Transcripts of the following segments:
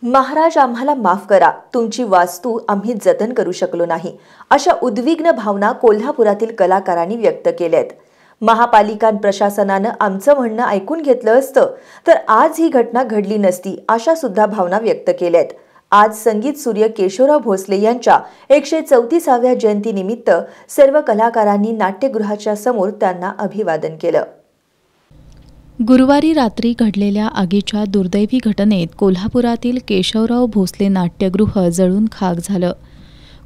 महाराज आम्हाला माफ करा, तुमची वास्तू आम्ही जतन करू शकलो नाही, अशा उद्विग्न भावना कोल्हापुरातील कलाकारांनी व्यक्त केल्यात। महापालिका प्रशासनानं आमचं म्हणणं ऐकून घेतलं असतं तर आज ही घटना घडली नसती, अशा सुद्धा भावना व्यक्त केल्यात। आज संगीत सूर्य केशवराव भोसले यांच्या 134व्या जयंतीनिमित्त सर्व कलाकारांनी नाट्यगृहाच्या समोर त्यांना अभिवादन केलं। गुरुवारी रात्री घडलेल्या आगीच्या दुर्दैवी घटनेत कोल्हापुरातील केशवराव भोसले नाट्यगृह जळून खाक झालं।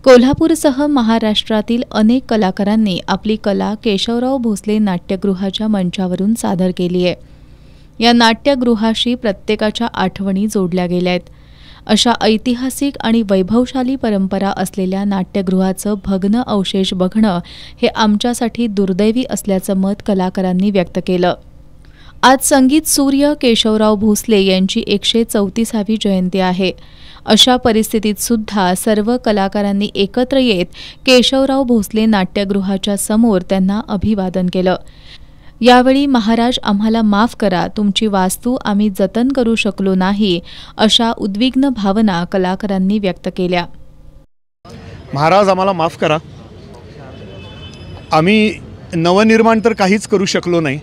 कोल्हापूरसह महाराष्ट्रातील अनेक कलाकारांनी आपली कला केशवराव भोसले नाट्यगृहाच्या मंचावरून सादर केली आहे। या नाट्यगृहाशी प्रत्येकाच्या आठवणी जोडल्या गेल्यात। अशा ऐतिहासिक आणि वैभवशाली परंपरा असलेल्या नाट्यगृहाचं भग्न अवशेष बघणं हे आमच्यासाठी दुर्दैवी असल्याचं मत कलाकारांनी व्यक्त केलं। आज संगीत सूर्य केशवराव भोसले यांची 134वी जयंती आहे। अशा परिस्थितीत सुद्धा सर्व कलाकारांनी एकत्र येत केशवराव भोसले नाट्यगृहाच्या समोर त्यांना अभिवादन केलं। यावेळी महाराज आम्हाला माफ करा, तुमची वास्तू आम्ही जतन करू शकलो नाही, अशा उद्विग्न भावना कलाकारांनी व्यक्त केल्या। महाराज आम्हाला माफ करा, आम्ही नवनिर्माण तर काहीच करू शकलो नाही,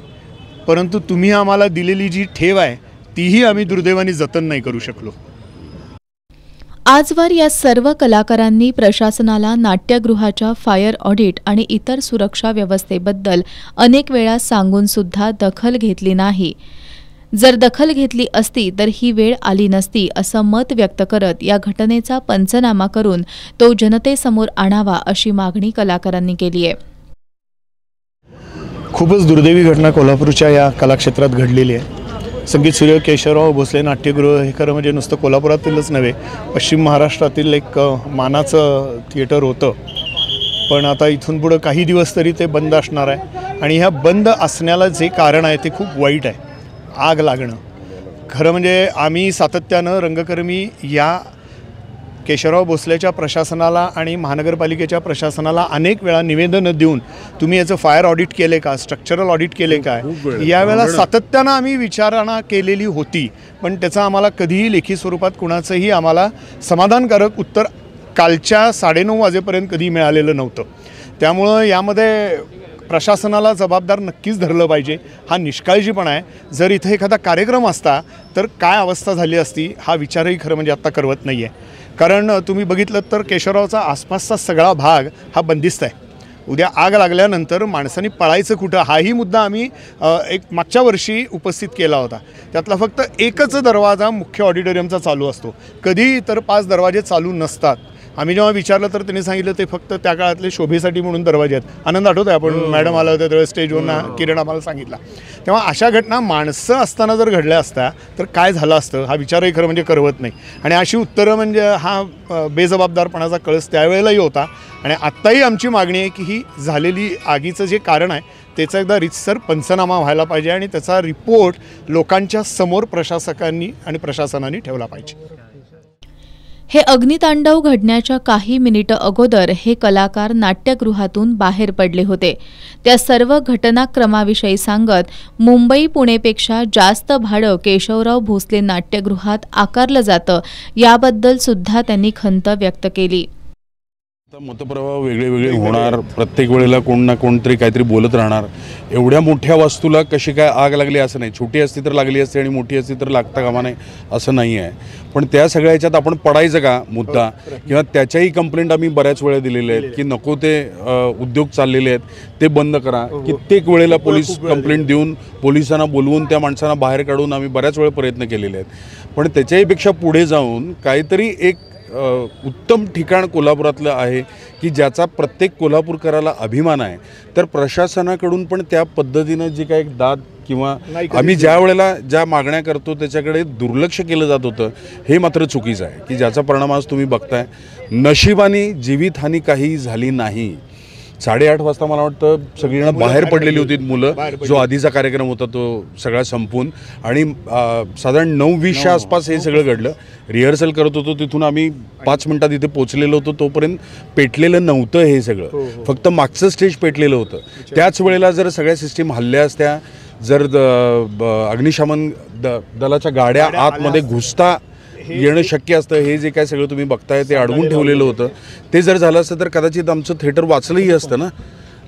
परंतु तुम्ही आम्हाला दिलेली जी ठेव आहे तीही आम्ही दुर्दैवाने जतन नाही करू शकलो। आजवर या सर्व कलाकारांनी प्रशासनाला नाट्यगृहाच्या फायर ऑडिट आणि इतर सुरक्षा व्यवस्थेबद्दल अनेक वेळा सांगून सुद्धा दखल घेतली नाही। जर दखल घेतली असती तर ही वेळ आली नसती, असं मत व्यक्त करत या घटनेचा पंचनामा करून तो जनतेसमोर आणावा, अशी मागणी कलाकारांनी केली आहे। खूपच दुर्दैवी घटना कोल्हापूरच्या या कलाक्षेत्रात घडलेली आहे। संगीत सूर्य केशवराव भोसले नाट्यगृह हे खरं म्हणजे नुसतं कोल्हापुरातीलच नव्हे, पश्चिम महाराष्ट्रातील एक मानाचं थिएटर होतं, पण आता इथून पुढं काही दिवस तरी ते बंद असणार आहे। आणि ह्या बंद असण्याला जे कारण आहे ते खूप वाईट आहे, आग लागणं। खरं म्हणजे आम्ही सातत्यानं रंगकर्मी या केशवराव भोसलेच्या प्रशासनाला आणि महानगरपालिकेच्या प्रशासनाला अनेक वेळा निवेदनं देऊन तुम्ही याचं फायर ऑडिट केले का, स्ट्रक्चरल ऑडिट केले का, यावेळेला सातत्यानं आम्ही विचारणा केलेली होती, पण त्याचं आम्हाला कधीही लेखी स्वरूपात कुणाचंही आम्हाला समाधानकारक उत्तर कालच्या 9:30 वाजेपर्यंत कधी मिळालेलं नव्हतं। त्यामुळं यामध्ये प्रशासनाला जबाबदार नक्कीच धरलं पाहिजे, हा निष्काळजीपणा आहे। जर इथे एखादा कार्यक्रम असता तर काय अवस्था झाली असती हा विचारही खरं म्हणजे आत्ता करवत नाही आहे। कारण तुम्ही बघितलं तर केशवरावचा आसपासचा सगळा भाग हा बंदिस्त आहे। उद्या आग लागल्यानंतर माणसांनी पळायचं कुठं हाही मुद्दा आम्ही एक मागच्या वर्षी उपस्थित केला होता। त्यातला फक्त एकच दरवाजा मुख्य ऑडिटोरियमचा चालू असतो, कधी तर 5 दरवाजे चालू नसतात। आम्ही जेव्हा विचारलं तर त्यांनी सांगितलं ते फक्त त्या काळातले शोभेसाठी म्हणून दरवाजे आहेत। आनंद आठवतोय, आपण मॅडम आला होत्या त्यावेळेस स्टेजवरनं किरण आम्हाला सांगितला। तेव्हा अशा घटना माणसं असताना जर घडल्या असत्या तर काय झालं असतं हा विचारही खरं म्हणजे करवत नाही। आणि अशी उत्तरं म्हणजे हा बेजबाबदारपणाचा कळस त्यावेळेलाही होता। आणि आत्ताही आमची मागणी आहे की ही झालेली आगीचं जे कारण आहे त्याचा एकदा रितसर पंचनामा व्हायला पाहिजे आणि त्याचा रिपोर्ट लोकांच्या समोर प्रशासकांनी आणि प्रशासनाने ठेवला पाहिजे। हे अग्नितांडव घडण्याच्या काही मिनिटं अगोदर हे कलाकार नाट्यगृहातून बाहेर पडले होते। त्या सर्व घटनाक्रमाविषयी सांगत मुंबई पुणेपेक्षा जास्त भाडं केशवराव भोसले नाट्यगृहात आकारलं जातं, याबद्दल सुद्धा त्यांनी खंत व्यक्त केली। मतप्रवाह वेगळे होणार, प्रत्येक वेळेला कोण ना कोणतरी काहीतरी बोलत राहणार। एवढ्या मोठ्या वास्तूला कशी काय आग लागली असं नाही, छोटी असती तर लागली असते आणि मोठी असती तर लागता कामा नाही असं नाही आहे। पण त्या सगळ्या ह्याच्यात आपण पडायचं का मुद्दा, किंवा त्याच्याही कंप्लेंट आम्ही बऱ्याच वेळा दिलेले आहेत की नको ते उद्योग चाललेले आहेत ते बंद करा। कित्येक वेळेला पोलीस कंप्लेंट देऊन पोलिसांना बोलवून त्या माणसांना बाहेर काढून आम्ही बऱ्याच वेळा प्रयत्न केलेले आहेत। पण त्याच्याहीपेक्षा पुढे जाऊन काहीतरी एक उत्तम ठिकाण कोल्हापुरातलं आहे की ज्याचा प्रत्येक कोल्हापूरकराला अभिमान आहे, तर प्रशासनाकडून पण त्या पद्धतीनं जी काही दाद किंवा आम्ही ज्या वेळेला ज्या मागण्या करतो त्याच्याकडे दुर्लक्ष केलं जात होतं, हे मात्र चुकीचं आहे की ज्याचा परिणाम आज तुम्ही बघताय। नशिबाने जीवितहानी काही झाली नाही। 8:30 वाजता मला वाटतं सगळीजण बाहेर पडलेली होती मुलं, जो आधीचा कार्यक्रम होता तो सगळा संपून, आणि साधारण 9:20च्या आसपास हे सगळं घडलं। रिहर्सल करत होतो, तिथून आम्ही 5 मिनिटात इथे पोचलेलो होतो, तोपर्यंत पेटलेलं नव्हतं हे सगळं, फक्त मागचं स्टेज पेटलेलं होतं। त्याच वेळेला जर सगळ्या सिस्टीम हल्ल्या असत्या, जर अग्निशमन दलाच्या गाड्या आतमध्ये घुसता येणं शक्य असतं. हे जे काय सगळं तुम्ही बघताय ते अडवून ठेवलेलं होतं, ते जर झालं असतं तर कदाचित आमचं थिएटर वाचलंही असतं ना.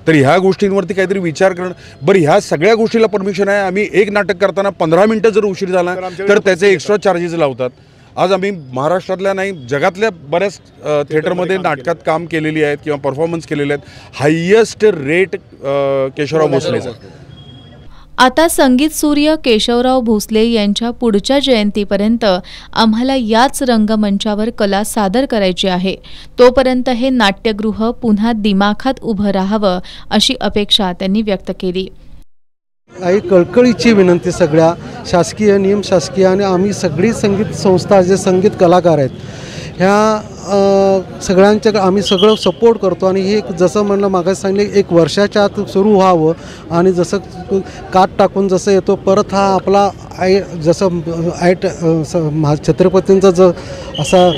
तर ह्या गोष्टींवरती काहीतरी विचार करणं. बरं, ह्या सगळ्या गोष्टीला परमिशन आहे. आम्ही एक नाटक करताना 15 मिनटं जर उशीर झाला तर त्याचे एक्स्ट्रा चार्जेस लावतात. आज आम्ही महाराष्ट्रातल्या नाही जगातल्या बऱ्याच थिएटरमध्ये नाटकात काम केलेली आहेत किंवा परफॉर्मन्स केलेले आहेत. हायेस्ट रेट केशवराव भोसलेचा. आता संगीत सूर्य केशवराव भोसले यांच्या पुढच्या जयंतीपर्यंत आम्हाला याच रंगमंचावर कला सादर करायची आहे. तोपर्यंत हे नाट्यगृह पुन्हा दिमाखात उभं राहावं अशी अपेक्षा त्यांनी व्यक्त केली. कळकळीची विनंती सगळ्या शासकीय, निमशासकीय आणि आम्ही सगळी संगीत संस्था जे संगीत कलाकार आहेत ह्या सगळ्यांच्या आम्ही सगळं सपोर्ट करतो. आणि हे जसं म्हणलं मागास सांगले 1 वर्षाच्या आत सुरू व्हावं. आणि जसं काट टाकून जसं येतो परत हा आपला जसं छत्रपतींचा जो असा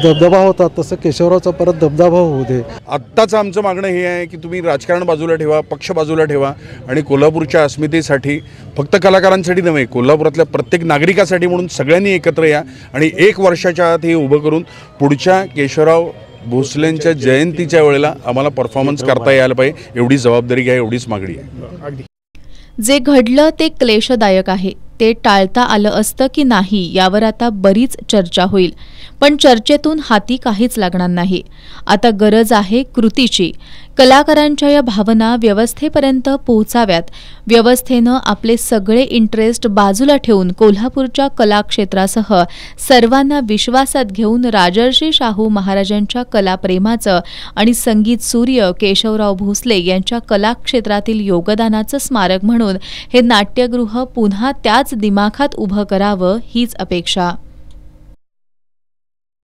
दबदबा होता तसं केशवरावचा परत दबदबा होऊ दे. आत्ताच आमचं मागणं हे आहे की तुम्ही राजकारण बाजूला ठेवा, पक्ष बाजूला ठेवा आणि कोल्हापूरच्या अस्मितेसाठी, फक्त कलाकारांसाठी नव्हे, कोल्हापुरातल्या प्रत्येक नागरिकासाठी म्हणून सगळ्यांनी एकत्र या आणि 1 वर्षाच्या आत हे उभं करून पुढच्या केशवराव भोसलेंच्या जयंतीच्या वेळेला आम्हाला परफॉर्मन्स करता यायला पाहिजे. एवढी जबाबदारी घ्या, एवढीच मागणी आहे. जे घडलं ते क्लेशदायक आहे. ते टाळता आलं असतं की नाही यावर आता बरीच चर्चा होईल. पण चर्चेतून हाती काहीच लागणार नाही. आता गरज आहे कृतीची. कलाकारांच्या या भावना व्यवस्थेपर्यंत पोहोचाव्यात. व्यवस्थेनं आपले सगळे इंटरेस्ट बाजूला ठेवून कोल्हापूरच्या कलाक्षेत्रासह सर्वांना विश्वासात घेऊन राजर्षी शाहू महाराजांच्या कलाप्रेमाचं आणि संगीत सूर्य केशवराव भोसले यांच्या कलाक्षेत्रातील योगदानाचं स्मारक म्हणून हे नाट्यगृह पुन्हा त्याच दिमाखात उभं करावं हीच अपेक्षा.